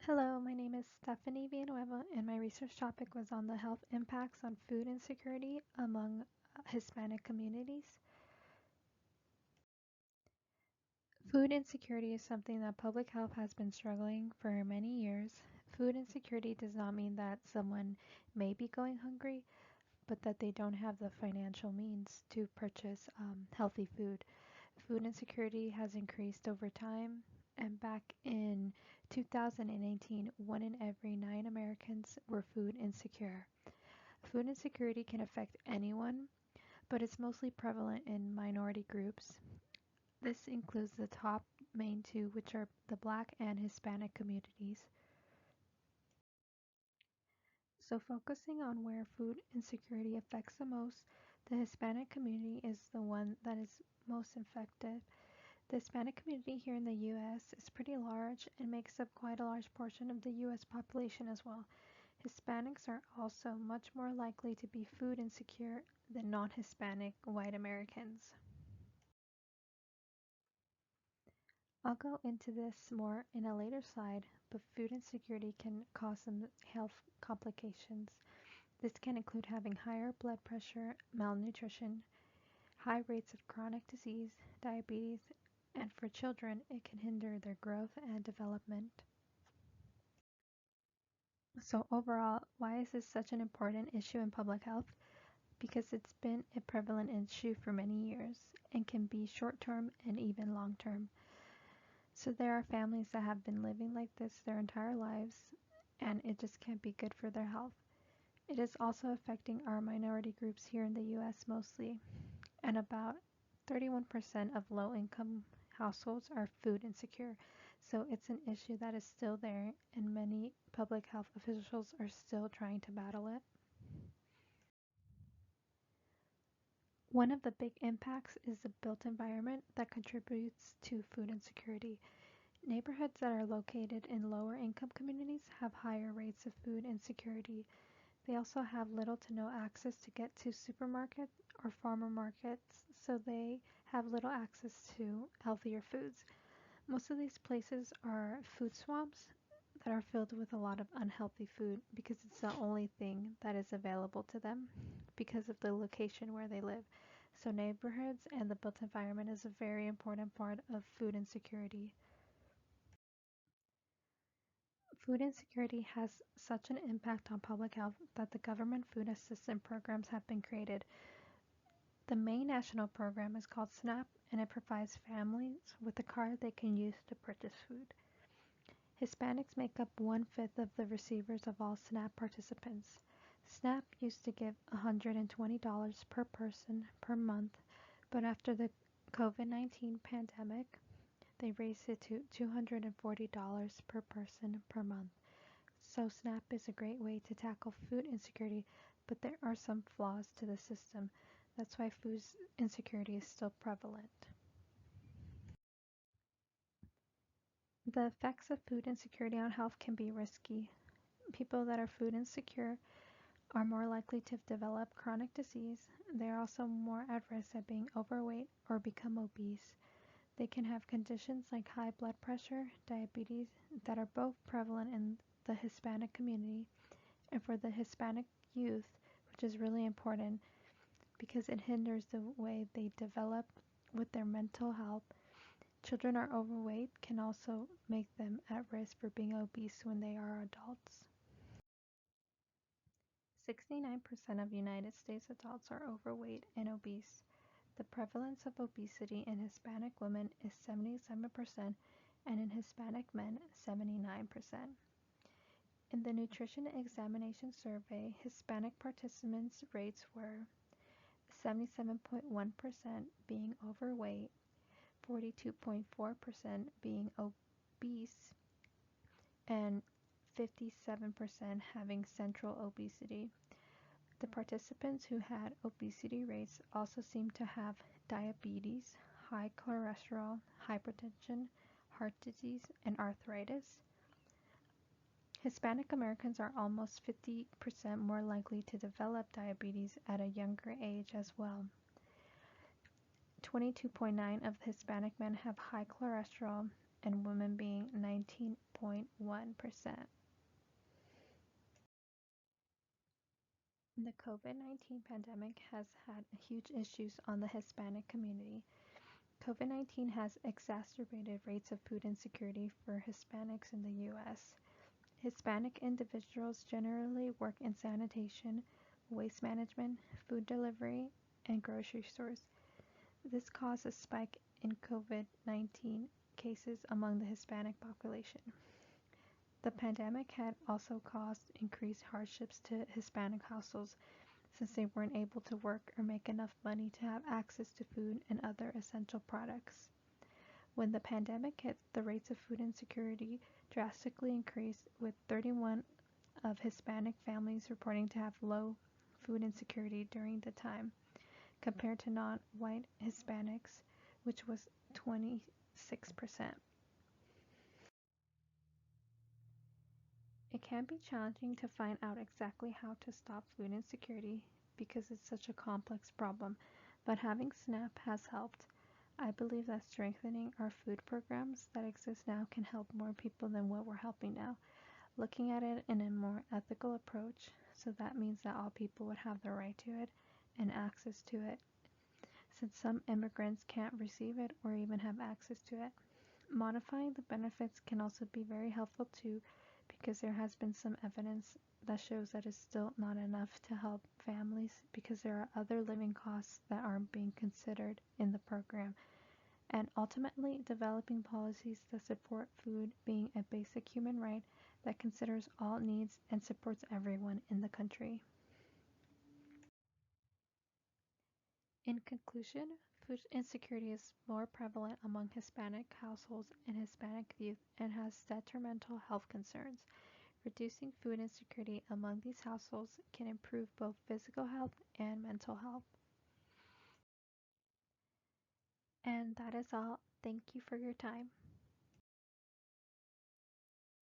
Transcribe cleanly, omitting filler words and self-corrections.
Hello, my name is Stephanie Villanueva, and my research topic was on the health impacts on food insecurity among Hispanic communities. Food insecurity is something that public health has been struggling for many years. Food insecurity does not mean that someone may be going hungry, but that they don't have the financial means to purchase healthy food. Food insecurity has increased over time, and back in 2018, 1 in every 9 Americans were food insecure. Food insecurity can affect anyone, but it's mostly prevalent in minority groups. This includes the top main two, which are the Black and Hispanic communities. So, focusing on where food insecurity affects the most, the Hispanic community is the one that is most affected. The Hispanic community here in the US is pretty large and makes up quite a large portion of the US population as well. Hispanics are also much more likely to be food insecure than non Hispanic white Americans. I'll go into this more in a later slide, but food insecurity can cause some health complications. This can include having higher blood pressure, malnutrition, high rates of chronic disease, diabetes, and for children, it can hinder their growth and development. So, overall, why is this such an important issue in public health? Because it's been a prevalent issue for many years and can be short term and even long term. So, there are families that have been living like this their entire lives, and it just can't be good for their health. It is also affecting our minority groups here in the US mostly, and about 31% of low income households are food insecure. So it's an issue that is still there, and many public health officials are still trying to battle it. One of the big impacts is the built environment that contributes to food insecurity. Neighborhoods that are located in lower income communities have higher rates of food insecurity. They also have little to no access to get to supermarkets or farmer markets, so they have little access to healthier foods. Most of these places are food swamps that are filled with a lot of unhealthy food because it's the only thing that is available to them because of the location where they live. So, neighborhoods and the built environment is a very important part of food insecurity. Food insecurity has such an impact on public health that the government food assistance programs have been created. The main national program is called SNAP, and it provides families with a card they can use to purchase food. Hispanics make up 1/5 of the receivers of all SNAP participants. SNAP used to give $120 per person per month, but after the COVID-19 pandemic, they raised it to $240 per person per month. So SNAP is a great way to tackle food insecurity, but there are some flaws to the system. That's why food insecurity is still prevalent. The effects of food insecurity on health can be risky. People that are food insecure are more likely to develop chronic disease. They are also more at risk of being overweight or become obese. They can have conditions like high blood pressure, diabetes, that are both prevalent in the Hispanic community. And for the Hispanic youth, which is really important because it hinders the way they develop with their mental health. Children are overweight can also make them at risk for being obese when they are adults. 69% of United States adults are overweight and obese. The prevalence of obesity in Hispanic women is 77% and in Hispanic men 79%. In the nutrition examination survey, Hispanic participants' rates were 77.1% being overweight, 42.4% being obese, and 57% having central obesity. The participants who had obesity rates also seemed to have diabetes, high cholesterol, hypertension, heart disease, and arthritis. Hispanic Americans are almost 50% more likely to develop diabetes at a younger age as well. 22.9% of Hispanic men have high cholesterol, and women being 19.1% 31%. The COVID-19 pandemic has had huge issues on the Hispanic community. COVID-19 has exacerbated rates of food insecurity for Hispanics in the U.S. Hispanic individuals generally work in sanitation, waste management, food delivery, and grocery stores. This caused a spike in COVID-19 cases among the Hispanic population. The pandemic had also caused increased hardships to Hispanic households since they weren't able to work or make enough money to have access to food and other essential products. When the pandemic hit, the rates of food insecurity drastically increased, with 31 of Hispanic families reporting to have low food insecurity during the time, compared to non-white Hispanics, which was 26%. It can be challenging to find out exactly how to stop food insecurity because it's such a complex problem, but having SNAP has helped. I believe that strengthening our food programs that exist now can help more people than what we're helping now, looking at it in a more ethical approach, so that means that all people would have the right to it and access to it, since some immigrants can't receive it or even have access to it. Modifying the benefits can also be very helpful too, because there has been some evidence that shows that it's still not enough to help families because there are other living costs that aren't being considered in the program. And ultimately, developing policies that support food being a basic human right that considers all needs and supports everyone in the country. In conclusion, food insecurity is more prevalent among Hispanic households and Hispanic youth and has detrimental health concerns. Reducing food insecurity among these households can improve both physical health and mental health. And that is all. Thank you for your time.